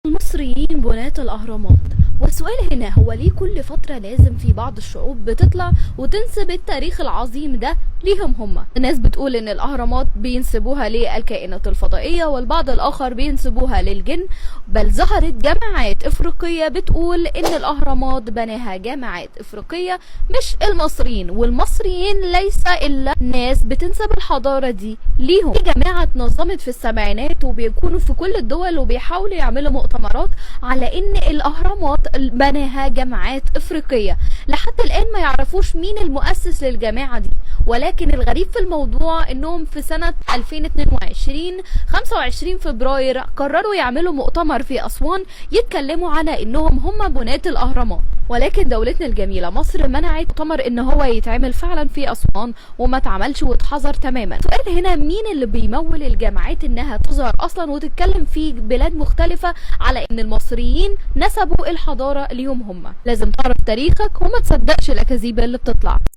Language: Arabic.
المصريين بناة الأهرامات. والسؤال هنا هو ليه كل فترة لازم في بعض الشعوب بتطلع وتنسب التاريخ العظيم ده ليهم هم؟ الناس بتقول ان الأهرامات بينسبوها للكائنات الفضائية، والبعض الآخر بينسبوها للجن، بل ظهرت جماعات إفريقية بتقول ان الأهرامات بناها جماعات إفريقية مش المصريين، والمصريين ليس إلا ناس بتنسب الحضارة دي ليهم. في جماعة اتنظمت في السبعينات وبيكونوا في كل الدول وبيحاولوا يعملوا مؤتمرات على ان الأهرامات بناها جماعات إفريقية. لحد الآن ما يعرفوش مين المؤسس للجماعة دي، ولكن الغريب في الموضوع انهم في سنة 2022 25 فبراير قرروا يعملوا مؤتمر في أسوان يتكلموا على انهم هم بناة الأهرامات. ولكن دولتنا الجميلة مصر منعت مؤتمر ان هو يتعمل فعلا في أسوان وما اتعملش واتحظر تماما. السؤال هنا مين اللي بيمول الجماعات انها تظهر اصلا وتتكلم في بلاد مختلفة على ان المصريين نسبوا الحضارة ليهم هم؟ لازم تعرف تاريخك وما تصدقش الاكاذيب اللي بتطلع.